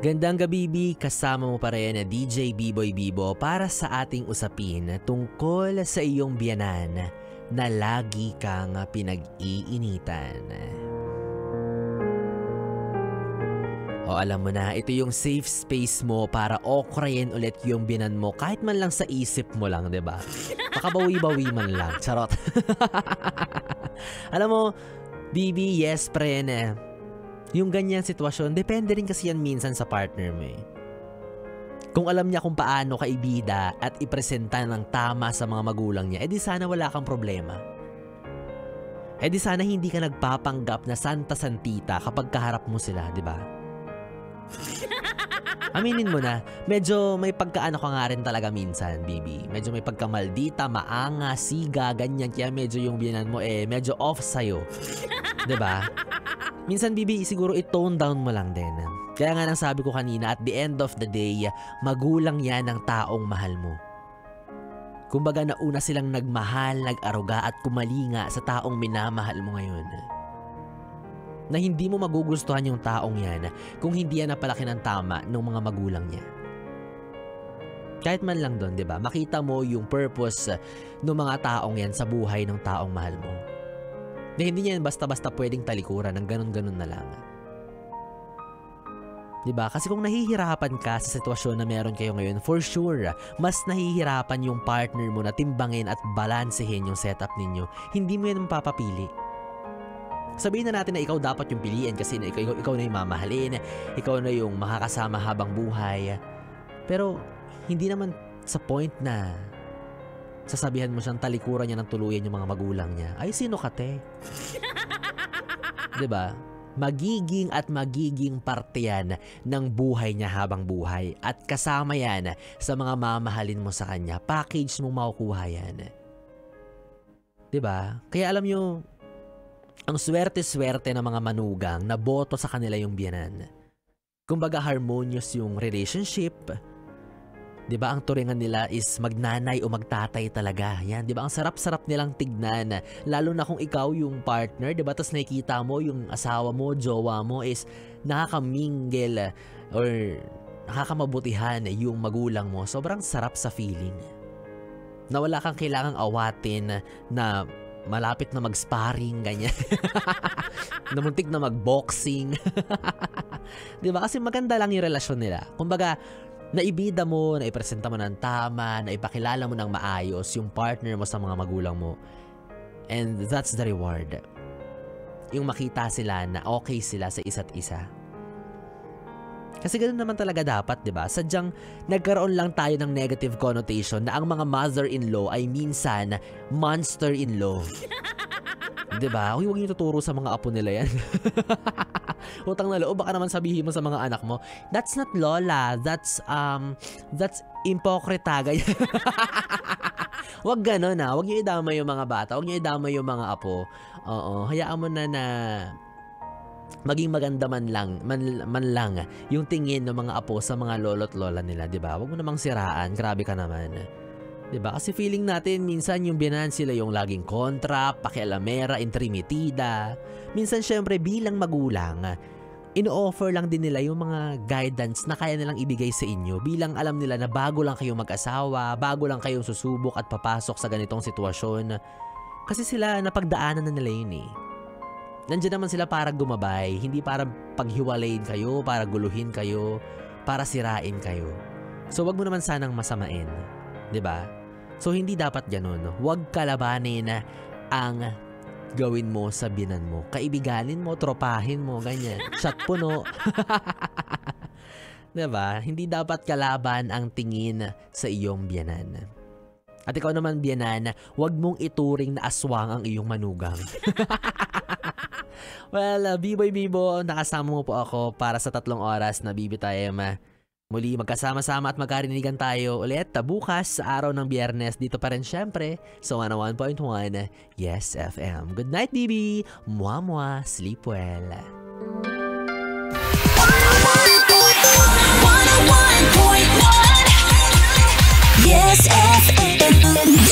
Magandang gabi, Bibi. Kasama mo pa rin na DJ B-Boy Bibo para sa ating usapin tungkol sa iyong biyanan na lagi kang pinag-iinitan. O alam mo na, ito yung safe space mo para okrayin ulit yung biyanan mo kahit man lang sa isip mo lang, diba? Makabawi-bawi man lang. Charot. Alam mo, Bibi, yes, pre na. Yung ganyang sitwasyon, depende rin kasi yan minsan sa partner mo eh. Kung alam niya kung paano kaibida at ipresenta ng tama sa mga magulang niya, edi sana wala kang problema. Edi sana hindi ka nagpapanggap na santa-santita kapag kaharap mo sila, di ba? Aminin mo na, medyo may pagkaano ka nga rin talaga minsan, Bibi. Medyo may pagkamaldita, maanga, siga, ganyan. Kaya medyo yung biyanan mo medyo off sa'yo. Di ba? Minsan, Bibi, siguro i-tone down mo lang din. Kaya nga nang sabi ko kanina, at the end of the day, magulang yan ng taong mahal mo. Kumbaga nauna silang nagmahal, nag-aruga at kumalinga sa taong minamahal mo ngayon. Na hindi mo magugustuhan yung taong yan kung hindi yan napalaki ng tama ng mga magulang niya. Kahit man lang doon, di ba? Makita mo yung purpose ng mga taong yan sa buhay ng taong mahal mo. Na hindi niya basta-basta pwedeng talikuran ng ganun-ganun na lang. Diba? Kasi kung nahihirapan ka sa sitwasyon na meron kayo ngayon, for sure, mas nahihirapan yung partner mo na timbangin at balansehin yung setup ninyo. Hindi mo yan mapapapili. Sabihin na natin na ikaw dapat yung piliin kasi na ikaw na yung mamahalin, ikaw na yung makakasama habang buhay. Pero hindi naman sa point na sasabihan mo siyang talikuran niya ng tuluyan yung mga magulang niya. Ay, sino ka, te? Diba? Magiging parte yan ng buhay niya habang buhay. At kasama yan sa mga mamahalin mo sa kanya. Package mo makukuha yan. Diba? Kaya alam nyo, ang swerte-swerte ng mga manugang na boto sa kanila yung biyanan. Kumbaga harmonious yung relationship. Diba ang turingan nila is magnanay o magtatay talaga. Yan, diba ang sarap-sarap nilang tignan. Lalo na kung ikaw yung partner, diba? Tapos nakikita mo yung asawa mo, jowa mo is nakakamingle or nakakamabutihan yung magulang mo. Sobrang sarap sa feeling. Na wala kang kailangang awatin na malapit na mag-sparring, ganyan. Namuntik na mag-boxing. Diba? Kasi maganda lang yung relasyon nila. Kumbaga, naibida mo, naipresenta mo ng tama, naipakilala mo ng maayos yung partner mo sa mga magulang mo. And that's the reward. Yung makita sila na okay sila sa isa't isa. Kasi ganoon naman talaga dapat, diba? Sadyang nagkaroon lang tayo ng negative connotation na ang mga mother-in-law ay minsan monster-in-law. Diba? Huwag niyo tuturo sa mga apo nila yan. Utang na loob, baka naman sabihin mo sa mga anak mo, that's not lola, that's impokrita. Huwag ganon ha. Huwag niyo idamay yung mga bata. Huwag niyo idamay yung mga apo. Oo, hayaan mo na maging maganda man lang yung tingin ng mga apo sa mga lolo't lola nila, diba? Huwag mo namang siraan. Grabe ka naman. Diba? Kasi feeling natin, minsan yung biyanan sila yung laging kontra, pakialamera, intrimitida. Minsan syempre bilang magulang, ino-offer lang din nila yung mga guidance na kaya nilang ibigay sa inyo bilang alam nila na bago lang kayong mag-asawa, bago lang kayong susubok at papasok sa ganitong sitwasyon. Kasi sila napagdaanan na nila yun eh. Nandiyan naman sila para gumabay, hindi para paghiwalayin kayo, para guluhin kayo, para sirain kayo. So wag mo naman sanang masamain, 'di ba? So hindi dapat ganoon. Huwag kalabanin ang gawin mo sa biyanan mo. Kaibiganin mo, tropahin mo, ganyan. Shot puno. 'Di ba? Hindi dapat kalaban ang tingin sa iyong biyanan. At ikaw naman, biyanan, huwag mong ituring na aswang ang iyong manugang. Well, B-Boy Bibo, nakasama mo po ako para sa 3 oras na BB Time. Muli magkasama-sama at magkarinigan tayo ulit bukas sa araw ng Biyernes dito pa rin syempre sa 101.1 Yes FM. Good night, BB! Mwah, sleep well! 101.1 Yes FM